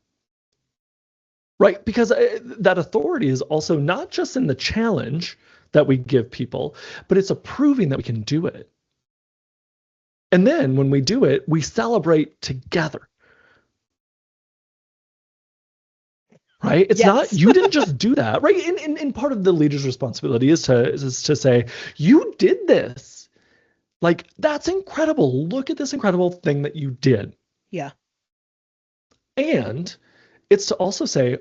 Right, because that authority is also not just in the challenge that we give people, but it's a proving that we can do it. And then when we do it, we celebrate together. Right? It's not, you didn't just do that, right? And part of the leader's responsibility is to say, you did this. Like, that's incredible. Look at this incredible thing that you did. Yeah. And it's to also say,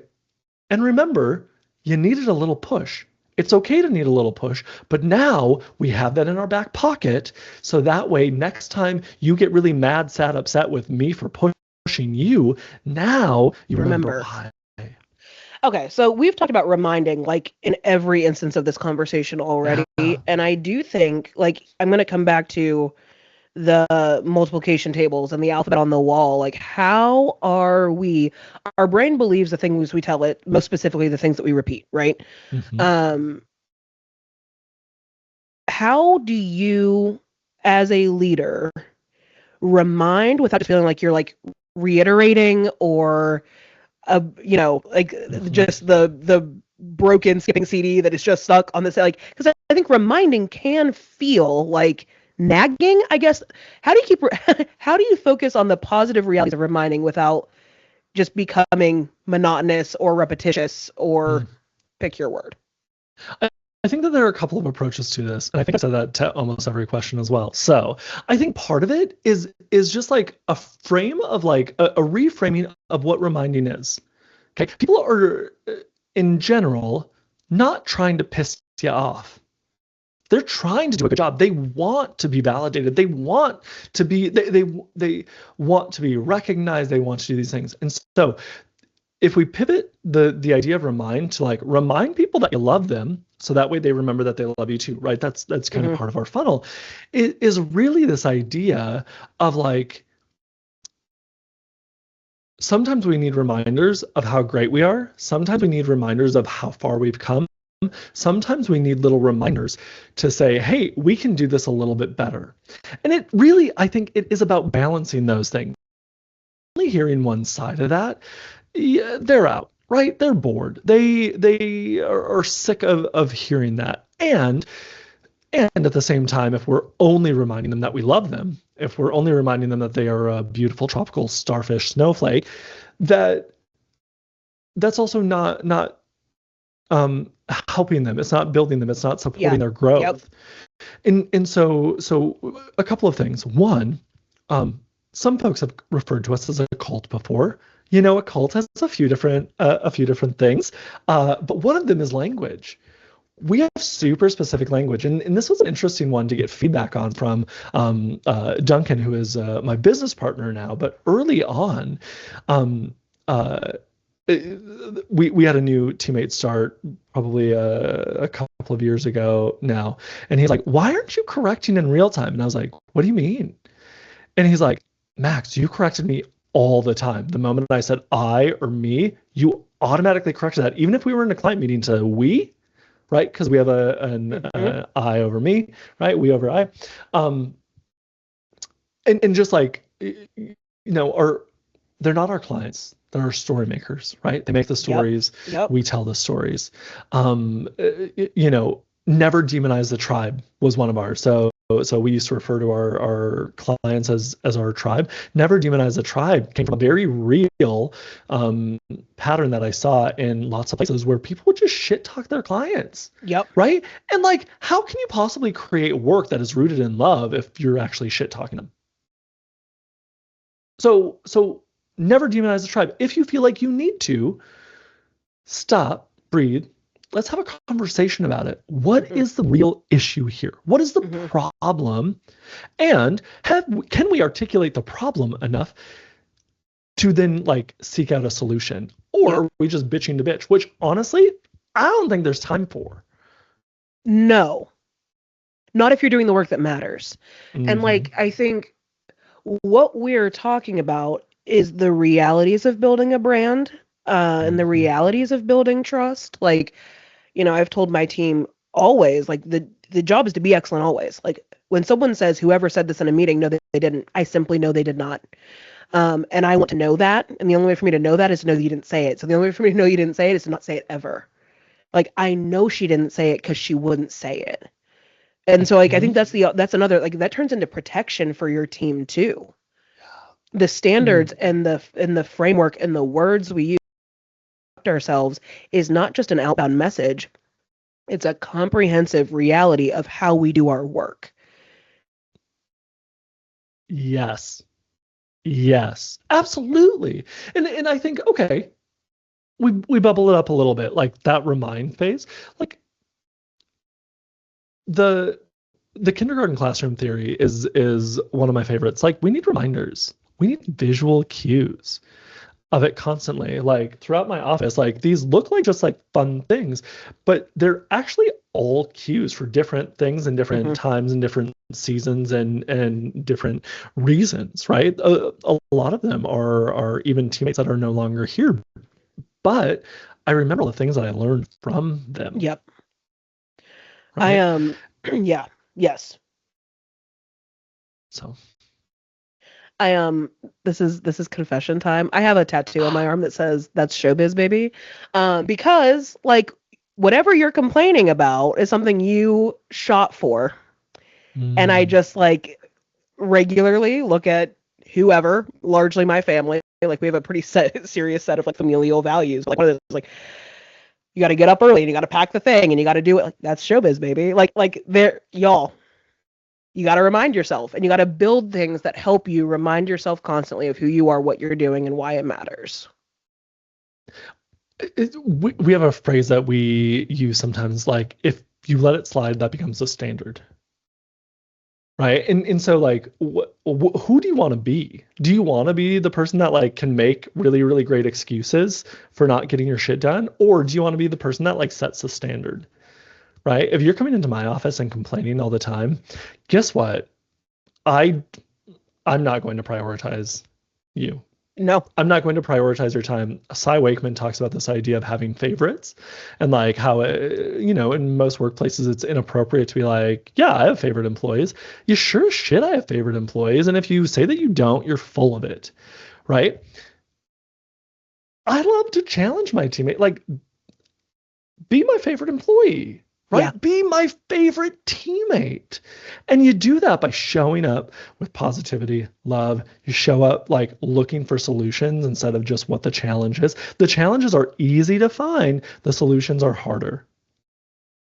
and remember, you needed a little push. It's okay to need a little push, but now we have that in our back pocket. So that way, next time you get really mad, sad, upset with me for pushing you, now you remember why. Okay, so we've talked about reminding like in every instance of this conversation already. Yeah. And I do think like I'm going to come back to the multiplication tables and the alphabet on the wall. Like, how are we, our brain believes the things we tell it, most specifically the things that we repeat, right? Mm-hmm. How do you, as a leader, remind without feeling like you're like reiterating or, like mm-hmm. just the broken skipping CD that is just stuck on this, like, because I think reminding can feel like nagging, I guess. How do you focus on the positive realities of reminding without just becoming monotonous or repetitious or pick your word? I think that there are a couple of approaches to this, and I think I said that to almost every question as well. So I think part of it is just like a frame of like a reframing of what reminding is. Okay, people are in general not trying to piss you off. They're trying to do a good job. They want to be validated. They want to be they want to be recognized. They want to do these things. And so if we pivot the idea of remind to like remind people that you love them, so that way they remember that they love you too, right? That's kind mm-hmm. of part of our funnel. It is really this idea of like sometimes we need reminders of how great we are. Sometimes we need reminders of how far we've come. Sometimes we need little reminders to say, hey, we can do this a little bit better. And it really, I think it is about balancing those things. Only hearing one side of that, they're out, right? They're bored. They are sick of hearing that. And at the same time, if we're only reminding them that we love them, if we're only reminding them that they are a beautiful tropical starfish snowflake, that's also not helping them. It's not building them. It's not supporting their growth. Yep. And so a couple of things. One, some folks have referred to us as a cult before. A cult has a few different things, but one of them is language. We have super specific language, and this was an interesting one to get feedback on from Duncan, who is my business partner now. But early on, we had a new teammate start probably a couple of years ago now, and he's like, "Why aren't you correcting in real time?" And I was like, "What do you mean?" And he's like, "Max, you corrected me all the time. The moment I said I or me, you automatically corrected that, even if we were in a client meeting to we." Right? Because we have an I over me, right? We over I. And just like, they're not our clients. They're our story makers, right? They make the stories. Yep. We tell the stories. Never demonize the tribe was one of ours. So we used to refer to our clients as our tribe. Never demonize the tribe came from a very real pattern that I saw in lots of places where people would just shit talk their clients. Yep. Right? And like, how can you possibly create work that is rooted in love if you're actually shit talking them? So never demonize the tribe. If you feel like you need to, stop, breathe. Let's have a conversation about it. What is the real issue here? What is the problem? And can we articulate the problem enough to then like seek out a solution? Or are we just bitching to bitch, which honestly, I don't think there's time for. No. Not if you're doing the work that matters. And like, I think what we're talking about is the realities of building a brand and the realities of building trust. Like, I've told my team always, like, the job is to be excellent always. Like, when someone says, whoever said this in a meeting, no, they didn't, I simply know they did not. And I want to know that. And the only way for me to know that is to know that you didn't say it. So the only way for me to know you didn't say it is to not say it ever. Like, I know she didn't say it because she wouldn't say it. And so, like, I think that's another, like, that turns into protection for your team too. The standards and the framework and the words we use ourselves is not just an outbound message. It's a comprehensive reality of how we do our work. Yes, absolutely. And I think, okay, we bubble it up a little bit, like that remind phase, like the kindergarten classroom theory is one of my favorites. Like, we need reminders. We need visual cues of it constantly. Like, throughout my office, like, these look like just like fun things, but they're actually all cues for different things and different times and different seasons and different reasons, right? A lot of them are even teammates that are no longer here, but I remember all the things that I learned from them. Yep. Right? Yes. So this is confession time. I have a tattoo on my arm that says "That's showbiz, baby," because like whatever you're complaining about is something you shot for, and I just like regularly look at whoever, largely my family. Like, we have a pretty serious set of like familial values. Like, one of those, like, you got to get up early and you got to pack the thing and you got to do it. Like, that's showbiz, baby. Like there, y'all. You got to remind yourself, and you got to build things that help you remind yourself constantly of who you are, what you're doing, and why it matters. We have a phrase that we use sometimes, like, if you let it slide, that becomes a standard. Right. And so, like, who do you want to be? Do you want to be the person that like can make really, really great excuses for not getting your shit done? Or do you want to be the person that like sets the standard? Right? If you're coming into my office and complaining all the time, guess what? I'm not going to prioritize you. No. I'm not going to prioritize your time. Cy Wakeman talks about this idea of having favorites and like how, in most workplaces, it's inappropriate to be like, yeah, I have favorite employees. You sure as shit I have favorite employees. And if you say that you don't, you're full of it. Right? I love to challenge my teammate. Like, be my favorite employee. Yeah. right? Be my favorite teammate. And you do that by showing up with positivity, love. You show up like looking for solutions instead of just what the challenge is. The challenges are easy to find, the solutions are harder.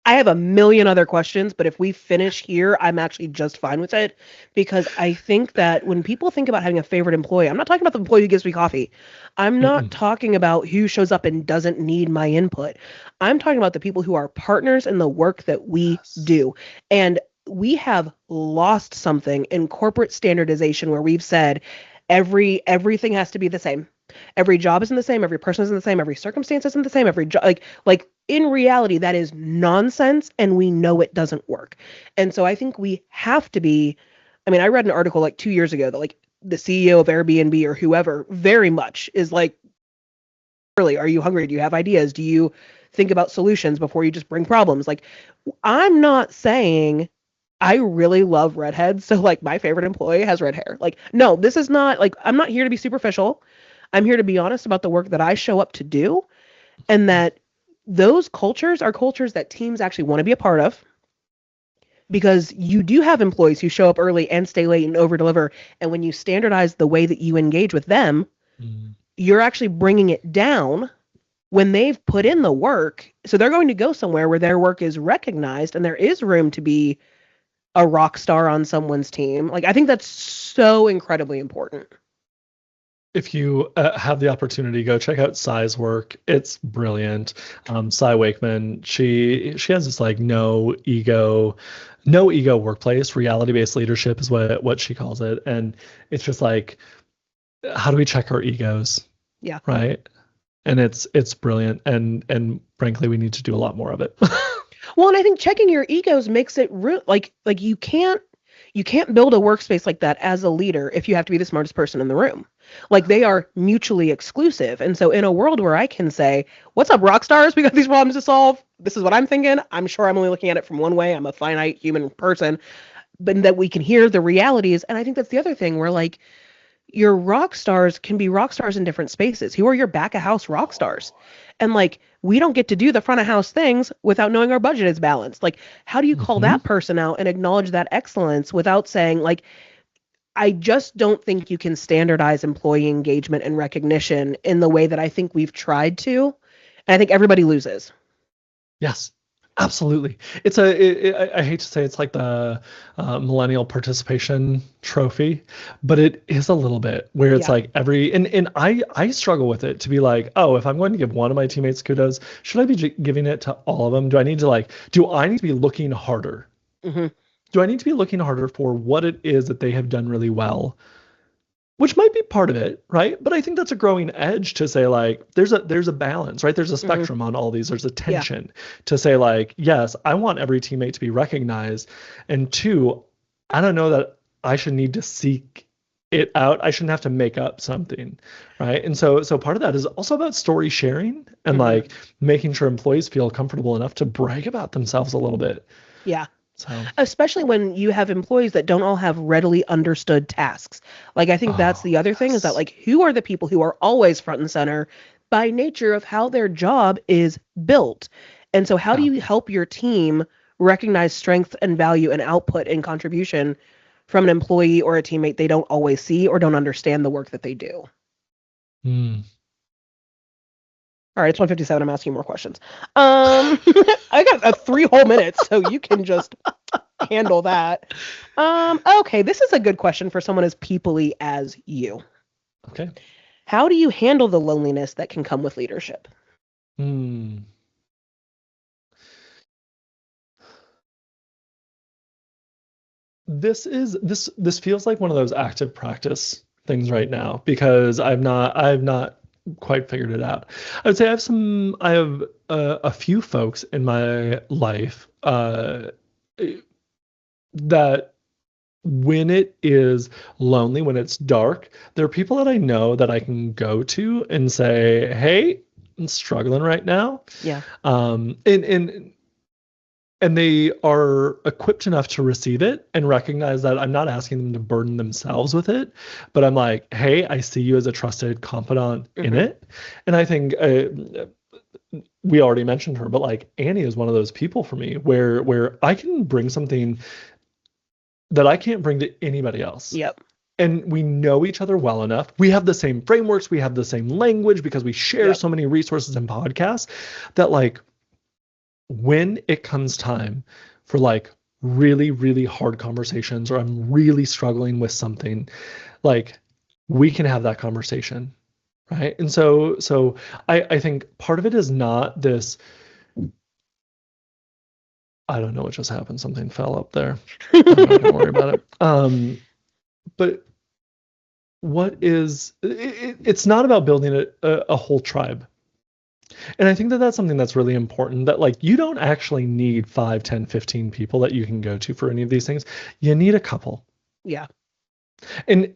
I have a million other questions, but if we finish here, I'm actually just fine with it because I think that when people think about having a favorite employee, I'm not talking about the employee who gives me coffee. I'm not Mm-mm. talking about who shows up and doesn't need my input. I'm talking about the people who are partners in the work that we Yes. do. And we have lost something in corporate standardization where we've said everything has to be the same. Every job isn't the same, every person isn't the same, every circumstance isn't the same, every job like in reality, that is nonsense, and we know it doesn't work. And so I think we have to be. I mean, I read an article like 2 years ago that like the CEO of Airbnb or whoever very much is like, really, are you hungry? Do you have ideas? Do you think about solutions before you just bring problems? Like, I'm not saying I really love redheads, so like my favorite employee has red hair. Like, no, this is not like I'm not here to be superficial. I'm here to be honest about the work that I show up to do and that those cultures are cultures that teams actually want to be a part of because you do have employees who show up early and stay late and over deliver. And when you standardize the way that you engage with them, Mm. you're actually bringing it down when they've put in the work. So they're going to go somewhere where their work is recognized and there is room to be a rock star on someone's team. Like, I think that's so incredibly important. If you have the opportunity, go check out Sai's work. It's brilliant. Sai Wakeman, she has this like no ego workplace. Reality-based leadership is what she calls it, and it's just like, how do we check our egos, Yeah. right? And it's brilliant, and frankly, we need to do a lot more of it. Well, and I think checking your egos makes it like you can't build a workspace like that as a leader if you have to be the smartest person in the room. Like they are mutually exclusive. And so in a world where I can say, "What's up, rock stars? We got these problems to solve. This is what I'm thinking." I'm sure I'm only looking at it from one way. I'm a finite human person, but that we can hear the realities. And I think that's the other thing where like your rock stars can be rock stars in different spaces. Who are your back of house rock stars? And like we don't get to do the front of house things without knowing our budget is balanced. Like how do you call Hmm. that person out and acknowledge that excellence without saying like I just don't think you can standardize employee engagement and recognition in the way that I think we've tried to. And I think everybody loses. Yes, absolutely. I hate to say it's like the millennial participation trophy, but it is a little bit where it's Yeah. like and I struggle with it to be like, oh, if I'm going to give one of my teammates kudos, should I be giving it to all of them? Do I need to be looking harder? Hmm. Do I need to be looking harder for what it is that they have done really well? Which might be part of it, right? But I think that's a growing edge to say like there's a balance, right? There's a Hmm. spectrum on all these. There's a Yeah. tension to say like, yes, I want every teammate to be recognized, and two, I don't know that I should need to seek it out. I shouldn't have to make up something, right? And so part of that is also about story sharing and Hmm. like making sure employees feel comfortable enough to brag about themselves a little bit. Yeah. So, Especially when you have employees that don't all have readily understood tasks. Like I think that's oh the other thing is that yes, like who are the people who are always front and center by nature of how their job is built. And so how do yeah. you help your team recognize strength and value and output and contribution from an employee or a teammate they don't always see or don't understand the work that they do? Hmm. All right, it's 1:57. I'm asking more questions. I got 3 whole minutes, so you can just handle that. Okay, this is a good question for someone as peoply as you. Okay. How do you handle the loneliness that can come with leadership? Hmm. This feels like one of those active practice things right now because I've not quite figured it out. I would say I have a few folks in my life that when it is lonely, when it's dark, there are people that I know that I can go to and say, "Hey, I'm struggling right now." Yeah. And they are equipped enough to receive it and recognize that I'm not asking them to burden themselves with it, but I'm like, hey, I see you as a trusted confidant in Hmm. it. And I think we already mentioned her, but like Annie is one of those people for me where I can bring something that I can't bring to anybody else. Yep. And we know each other well enough. We have the same frameworks, we have the same language because we share so many resources and podcasts that like when it comes time for like really, really hard conversations, or I'm really struggling with something, like we can have that conversation. Right. And so I think part of it is not this. I don't know what just happened. Something fell up there. Don't worry about it. But what is it's not about building a whole tribe. And I think that that's something that's really important, that like you don't actually need 5, 10, 15 people that you can go to for any of these things. You need a couple. Yeah. And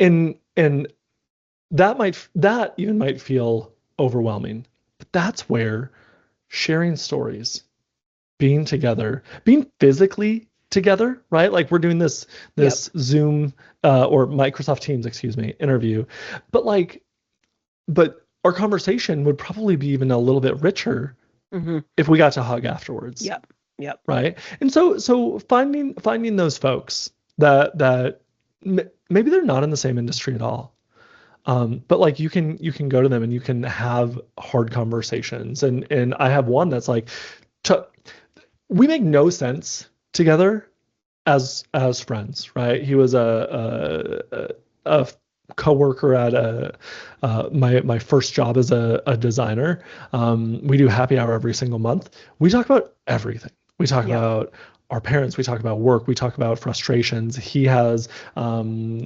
that even might feel overwhelming. But that's where sharing stories, being together, being physically together, right? Like we're doing this Zoom or Microsoft Teams, interview. But our conversation would probably be even a little bit richer if we got to hug afterwards. Yep. Right. And so finding those folks that maybe they're not in the same industry at all. But like you can go to them and you can have hard conversations. And I have one that's like, we make no sense together as friends, right? He was a coworker at my first job as a designer. We do happy hour every single month. We talk about everything. We talk about our parents, we talk about work, we talk about frustrations. He has, 2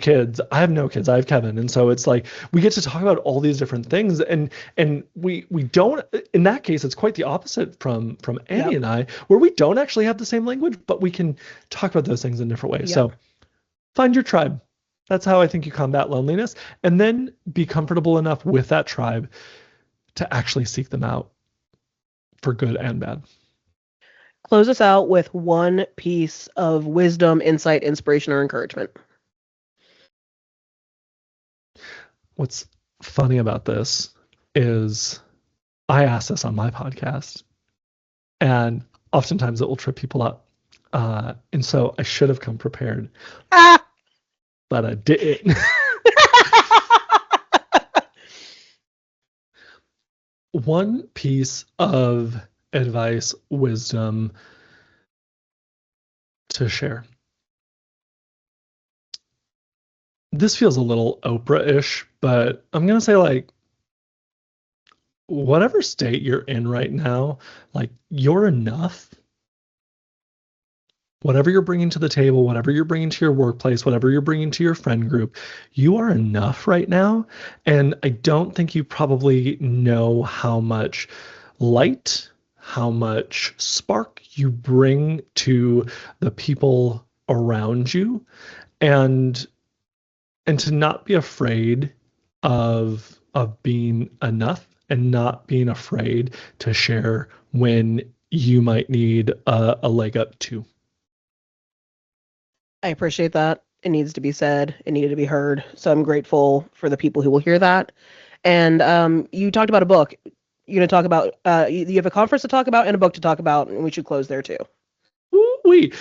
kids. I have no kids. I have Kevin. And so it's like, we get to talk about all these different things. And we don't, in that case, it's quite the opposite from Annie and I, where we don't actually have the same language, but we can talk about those things in different ways. So find your tribe. That's how I think you combat loneliness, and then be comfortable enough with that tribe to actually seek them out for good and bad. Close us out with one piece of wisdom, insight, inspiration, or encouragement. What's funny about this is I ask this on my podcast, and oftentimes it will trip people up. And so I should have come prepared, but I didn't. One piece of advice, wisdom to share. This feels a little Oprah-ish, but I'm going to say like, whatever state you're in right now, like you're enough. Whatever you're bringing to the table, whatever you're bringing to your workplace, whatever you're bringing to your friend group, you are enough right now. And I don't think you probably know how much light, how much spark you bring to the people around you, and to not be afraid of being enough, and not being afraid to share when you might need a leg up too. I appreciate that. It needs to be said. It needed to be heard. So I'm grateful for the people who will hear that. And you talked about a book. You're going to talk about, you have a conference to talk about and a book to talk about, and we should close there too. We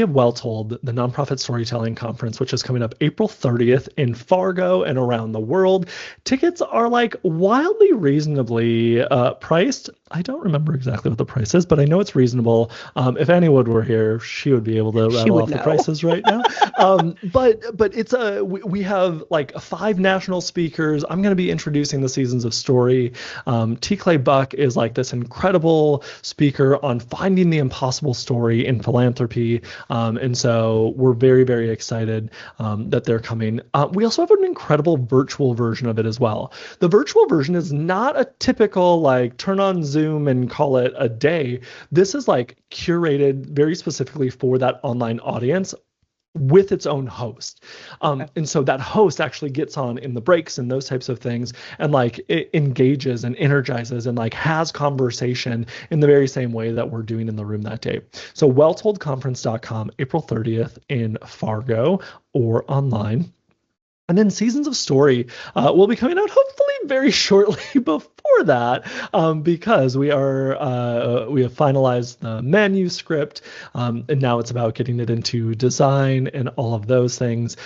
have Well Told, the nonprofit storytelling conference, which is coming up April 30th in Fargo and around the world. Tickets are like wildly reasonably priced. I don't remember exactly what the price is, but I know it's reasonable. If Annie Wood were here, she would be able to rattle off the prices right now. But it's we have like 5 national speakers. I'm going to be introducing the Seasons of Story. T. Clay Buck is like this incredible speaker on finding the impossible story in philanthropy. And so we're very, very excited that they're coming. We also have an incredible virtual version of it as well. The virtual version is not a typical like turn on Zoom and call it a day. This is like curated very specifically for that online audience with its own host. And so that host actually gets on in the breaks and those types of things, and like it engages and energizes and like has conversation in the very same way that we're doing in the room that day. So welltoldconference.com, April 30th in Fargo, or online. And then Seasons of Story will be coming out hopefully very shortly before that, because we have finalized the manuscript, and now it's about getting it into design and all of those things.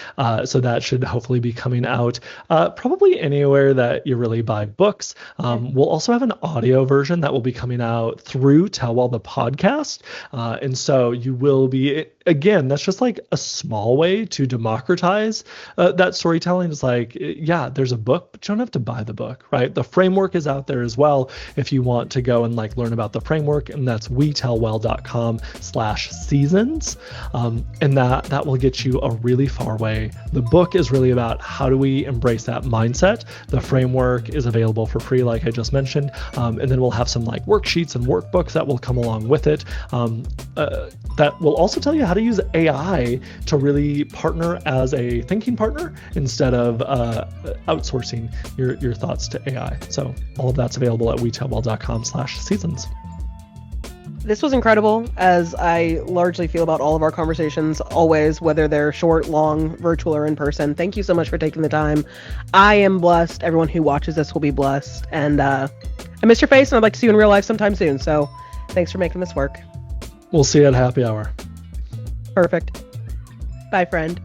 So that should hopefully be coming out probably anywhere that you really buy books. We'll also have an audio version that will be coming out through Tellwell the podcast, and so you will be, again, that's just like a small way to democratize that storytelling. Is like, yeah, there's a book, but you don't have to buy the book, right? The framework is out there as well if you want to go and like learn about the framework, and that's wetellwell.com/seasons, and that will get you a really far way. The book is really about how do we embrace that mindset. The framework is available for free, like I just mentioned, and then we'll have some like worksheets and workbooks that will come along with it, that will also tell you how to use AI to really partner as a thinking partner instead of outsourcing your thoughts to AI. So all of that's available at wetellwell.com/seasons. This was incredible, as I largely feel about all of our conversations, always, whether they're short, long, virtual, or in person. Thank you so much for taking the time. I am blessed. Everyone who watches this will be blessed. And I miss your face, and I'd like to see you in real life sometime soon. So thanks for making this work. We'll see you at happy hour. Perfect. Bye, friend.